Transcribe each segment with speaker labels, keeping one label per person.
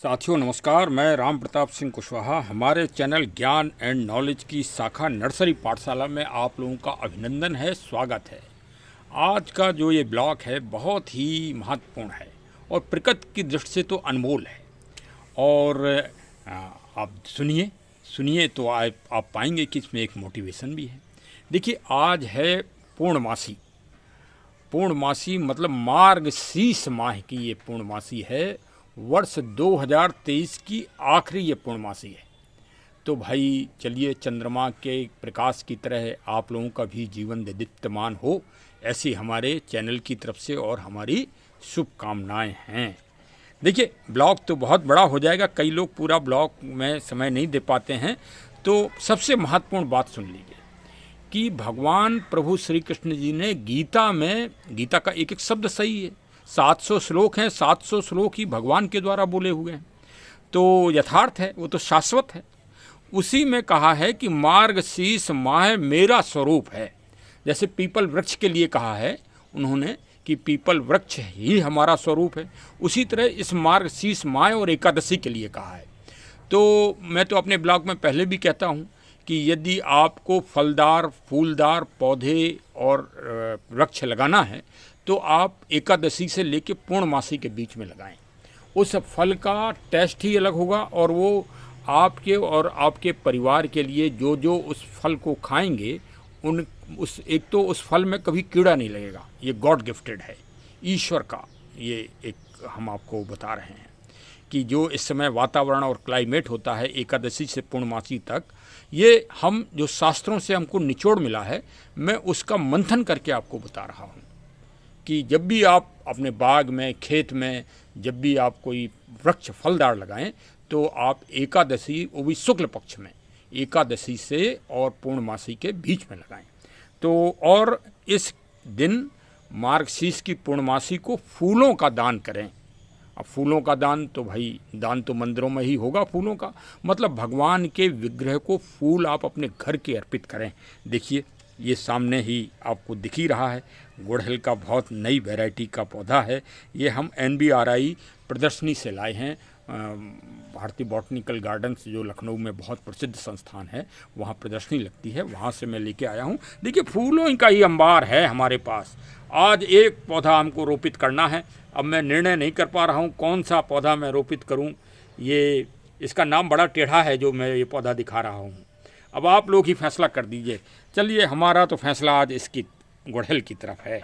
Speaker 1: साथियों नमस्कार, मैं राम प्रताप सिंह कुशवाहा। हमारे चैनल ज्ञान एंड नॉलेज की शाखा नर्सरी पाठशाला में आप लोगों का अभिनंदन है, स्वागत है। आज का जो ये ब्लॉग है बहुत ही महत्वपूर्ण है और प्रकृति की दृष्टि से तो अनमोल है। और आप सुनिए तो आप पाएंगे कि इसमें एक मोटिवेशन भी है। देखिए, आज है पूर्णमासी। पूर्णमासी मतलब मार्गशीर्ष माह की ये पूर्णमासी है। वर्ष 2023 की आखिरी ये पूर्णमासी है। तो भाई चलिए, चंद्रमा के प्रकाश की तरह आप लोगों का भी जीवन दीप्तमान हो, ऐसी हमारे चैनल की तरफ से और हमारी शुभकामनाएं हैं। देखिए, ब्लॉग तो बहुत बड़ा हो जाएगा, कई लोग पूरा ब्लॉग में समय नहीं दे पाते हैं। तो सबसे महत्वपूर्ण बात सुन लीजिए कि भगवान प्रभु श्री कृष्ण जी ने गीता में, गीता का एक एक शब्द सही है, 700 श्लोक हैं, 700 श्लोक ही भगवान के द्वारा बोले हुए हैं। तो यथार्थ है, वो तो शाश्वत है। उसी में कहा है कि मार्गशीर्ष माह मेरा स्वरूप है। जैसे पीपल वृक्ष के लिए कहा है उन्होंने कि पीपल वृक्ष ही हमारा स्वरूप है, उसी तरह इस मार्गशीर्ष माह और एकादशी के लिए कहा है। तो मैं तो अपने ब्लॉग में पहले भी कहता हूँ कि यदि आपको फलदार फूलदार पौधे और वृक्ष लगाना है तो आप एकादशी से लेकर पूर्णमासी के बीच में लगाएं। उस फल का टेस्ट ही अलग होगा और वो आपके और आपके परिवार के लिए जो जो उस फल को खाएंगे एक तो उस फल में कभी कीड़ा नहीं लगेगा। ये गॉड गिफ्टेड है, ईश्वर का ये एक हम आपको बता रहे हैं कि जो इस समय वातावरण और क्लाइमेट होता है एकादशी से पूर्णमासी तक, ये हम जो शास्त्रों से हमको निचोड़ मिला है, मैं उसका मंथन करके आपको बता रहा हूँ कि जब भी आप अपने बाग में, खेत में, जब भी आप कोई वृक्ष फलदार लगाएं तो आप एकादशी, वो भी शुक्ल पक्ष में, एकादशी से और पूर्णमासी के बीच में लगाएं। तो और इस दिन मार्गशीर्ष की पूर्णमासी को फूलों का दान करें। अब फूलों का दान तो भाई, दान तो मंदिरों में ही होगा फूलों का, मतलब भगवान के विग्रह को फूल आप अपने घर के अर्पित करें। देखिए, ये सामने ही आपको दिख ही रहा है, गुड़हल का बहुत नई वैरायटी का पौधा है। ये हम NBRI प्रदर्शनी से लाए हैं। भारतीय बॉटनिकल गार्डन्स जो लखनऊ में बहुत प्रसिद्ध संस्थान है, वहाँ प्रदर्शनी लगती है, वहाँ से मैं लेके आया हूँ। देखिए, फूलों का ही अंबार है हमारे पास। आज एक पौधा हमको रोपित करना है। अब मैं निर्णय नहीं कर पा रहा हूँ कौन सा पौधा मैं रोपित करूँ। ये इसका नाम बड़ा टेढ़ा है जो मैं ये पौधा दिखा रहा हूँ। अब आप लोग ही फैसला कर दीजिए। चलिए, हमारा तो फैसला आज इसकी गुड़हल की तरफ है,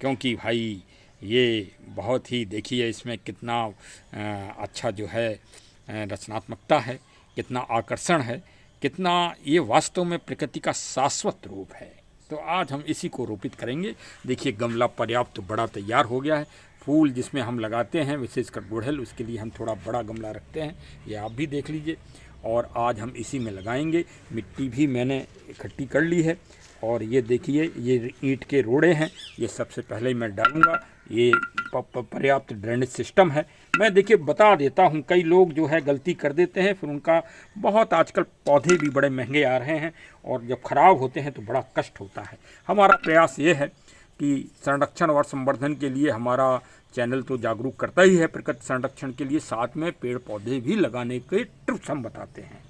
Speaker 1: क्योंकि भाई ये बहुत ही, देखिए इसमें कितना अच्छा जो है रचनात्मकता है, कितना आकर्षण है, कितना ये वास्तव में प्रकृति का शाश्वत रूप है। तो आज हम इसी को रोपित करेंगे। देखिए, गमला पर्याप्त बड़ा तैयार हो गया है। फूल जिसमें हम लगाते हैं, विशेषकर गुड़हल, उसके लिए हम थोड़ा बड़ा गमला रखते हैं, ये आप भी देख लीजिए। और आज हम इसी में लगाएंगे। मिट्टी भी मैंने इकट्ठी कर ली है और ये देखिए, ये ईंट के रोड़े हैं, ये सबसे पहले मैं डालूँगा। ये पर्याप्त ड्रेनेज सिस्टम है। मैं देखिए बता देता हूँ, कई लोग जो है गलती कर देते हैं, फिर उनका बहुत, आजकल पौधे भी बड़े महंगे आ रहे हैं और जब ख़राब होते हैं तो बड़ा कष्ट होता है। हमारा प्रयास ये है कि संरक्षण और संवर्धन के लिए हमारा चैनल तो जागरूक करता ही है प्रकृति संरक्षण के लिए, साथ में पेड़ पौधे भी लगाने के टिप्स हम बताते हैं।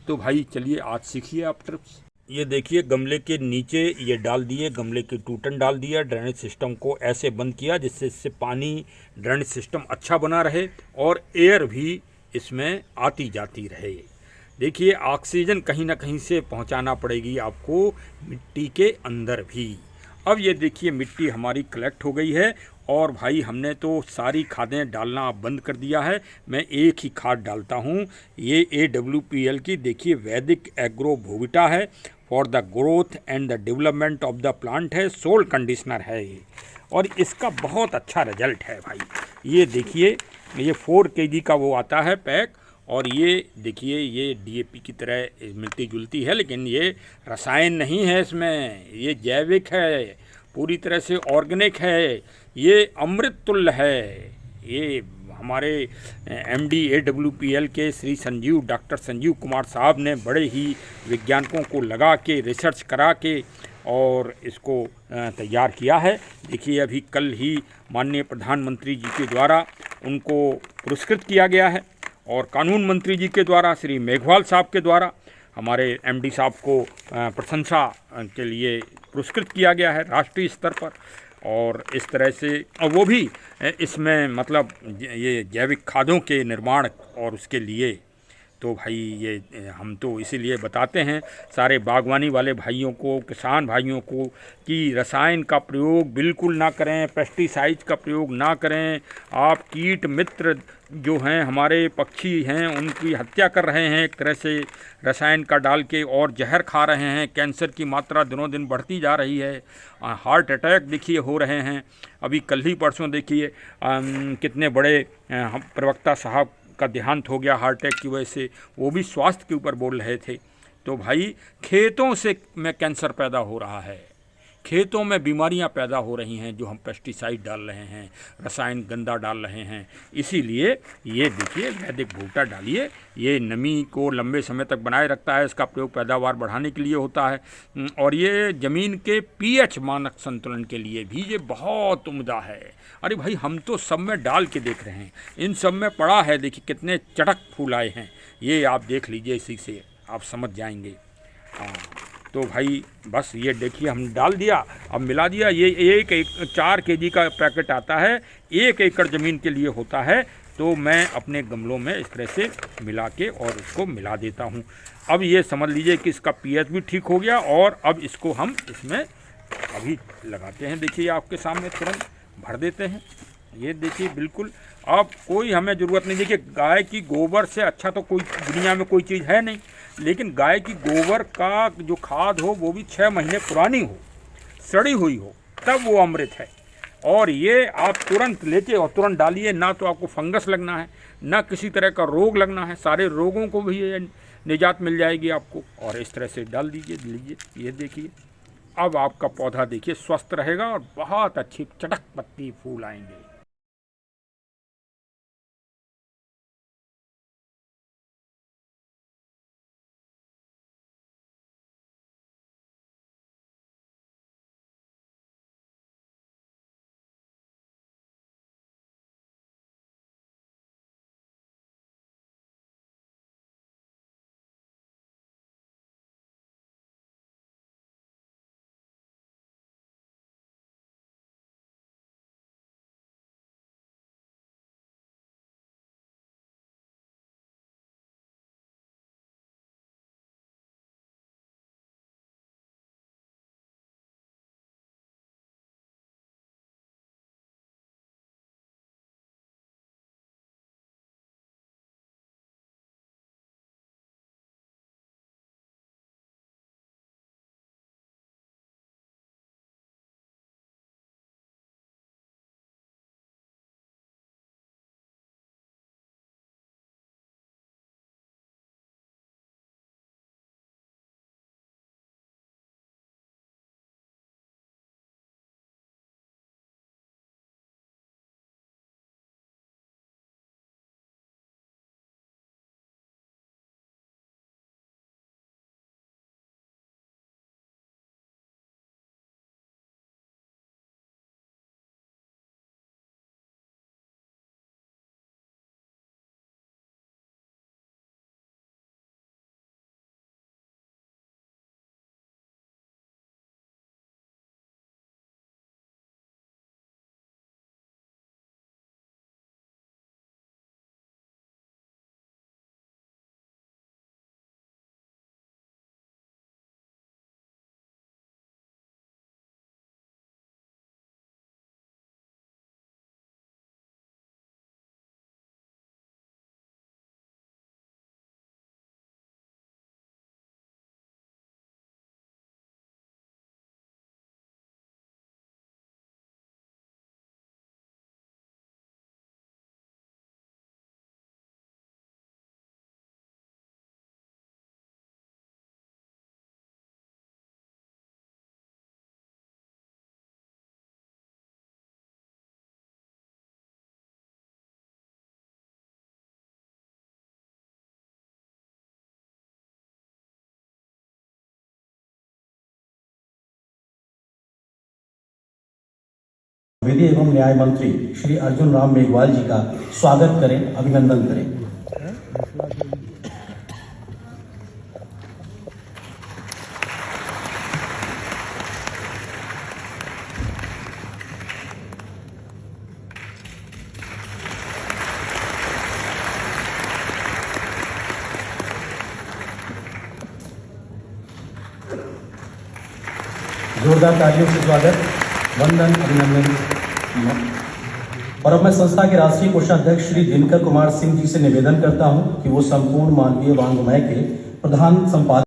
Speaker 1: तो भाई चलिए, आज सीखिए आप टिप्स। ये देखिए, गमले के नीचे ये डाल दिए, गमले के टूटन डाल दिया, ड्रेनेज सिस्टम को ऐसे बंद किया जिससे इससे पानी, ड्रेनेज सिस्टम अच्छा बना रहे और एयर भी इसमें आती जाती रहे। देखिए, ऑक्सीजन कहीं ना कहीं से पहुंचाना पड़ेगी आपको मिट्टी के अंदर भी। अब ये देखिए, मिट्टी हमारी कलेक्ट हो गई है और भाई हमने तो सारी खादें डालना बंद कर दिया है। मैं एक ही खाद डालता हूँ, ये AWPL की, देखिए वैदिक एग्रो बोविटा है, for the growth and the development of the plant है, सोल कंडीशनर है ये, और इसका बहुत अच्छा रिजल्ट है भाई। ये देखिए, ये 4 kg का वो आता है पैक, और ये देखिए, ये DAP की तरह मिलती जुलती है, लेकिन ये रसायन नहीं है इसमें, ये जैविक है, पूरी तरह से ऑर्गेनिक है, ये अमृत तुल्य है। ये हमारे MD AWPL के श्री डॉक्टर संजीव कुमार साहब ने बड़े ही वैज्ञानिकों को लगा के, रिसर्च करा के और इसको तैयार किया है। देखिए, अभी कल ही माननीय प्रधानमंत्री जी के द्वारा उनको पुरस्कृत किया गया है और कानून मंत्री जी के द्वारा, श्री मेघवाल साहब के द्वारा हमारे एमडी साहब को प्रशंसा के लिए पुरस्कृत किया गया है राष्ट्रीय स्तर पर। और इस तरह से वो भी इसमें मतलब ये जैविक खादों के निर्माण और उसके लिए, तो भाई ये हम तो इसीलिए बताते हैं सारे बागवानी वाले भाइयों को, किसान भाइयों को, कि रसायन का प्रयोग बिल्कुल ना करें, पेस्टिसाइड का प्रयोग ना करें। आप कीट मित्र जो हैं, हमारे पक्षी हैं, उनकी हत्या कर रहे हैं एक तरह से रसायन का डाल के, और जहर खा रहे हैं। कैंसर की मात्रा दिनों दिन बढ़ती जा रही है। हार्ट अटैक देखिए हो रहे हैं। अभी कल ही परसों देखिए कितने बड़े प्रवक्ता साहब का देहांत हो गया हार्ट अटैक की वजह से, वो भी स्वास्थ्य के ऊपर बोल रहे थे। तो भाई खेतों से में कैंसर पैदा हो रहा है, खेतों में बीमारियां पैदा हो रही हैं जो हम पेस्टिसाइड डाल रहे हैं, रसायन गंदा डाल रहे हैं। इसीलिए ये देखिए वैदिक भुट्टा डालिए, ये नमी को लंबे समय तक बनाए रखता है। इसका प्रयोग पैदावार बढ़ाने के लिए होता है और ये ज़मीन के पीएच मानक संतुलन के लिए भी ये बहुत उम्दा है। अरे भाई हम तो सब में डाल के देख रहे हैं, इन सब में पड़ा है। देखिए कितने चटक फूल आए हैं, ये आप देख लीजिए, इसी से आप समझ जाएंगे। हाँ तो भाई बस ये देखिए हम डाल दिया, अब मिला दिया। ये एक 4 केजी का पैकेट आता है, 1 एकड़ ज़मीन के लिए होता है। तो मैं अपने गमलों में इस तरह से मिला के और उसको मिला देता हूँ। अब ये समझ लीजिए कि इसका पीएच भी ठीक हो गया और अब इसको हम इसमें अभी लगाते हैं। देखिए आपके सामने तुरंत भर देते हैं। ये देखिए बिल्कुल, अब कोई हमें ज़रूरत नहीं। देखिए गाय की गोबर से अच्छा तो कोई दुनिया में कोई चीज़ है नहीं, लेकिन गाय की गोबर का जो खाद हो वो भी 6 महीने पुरानी हो, सड़ी हुई हो, तब वो अमृत है। और ये आप तुरंत लेके और तुरंत डालिए, ना तो आपको फंगस लगना है, ना किसी तरह का रोग लगना है। सारे रोगों को भी ये निजात मिल जाएगी आपको। और इस तरह से डाल दीजिए, लीजिए, ये देखिए अब आपका पौधा देखिए स्वस्थ रहेगा और बहुत अच्छी चटक पत्ती फूल आएंगे।
Speaker 2: विधि एवं न्याय मंत्री श्री अर्जुन राम मेघवाल जी का स्वागत करें, अभिनंदन करें। जोरदार तालियों से स्वागत, वंदन, अभिनंदन। और अब मैं संस्था के राष्ट्रीय कोषाध्यक्ष श्री दिनकर कुमार सिंह जी से निवेदन करता हूं कि वो संपूर्ण मानवीय वांग्मय के प्रधान संपादक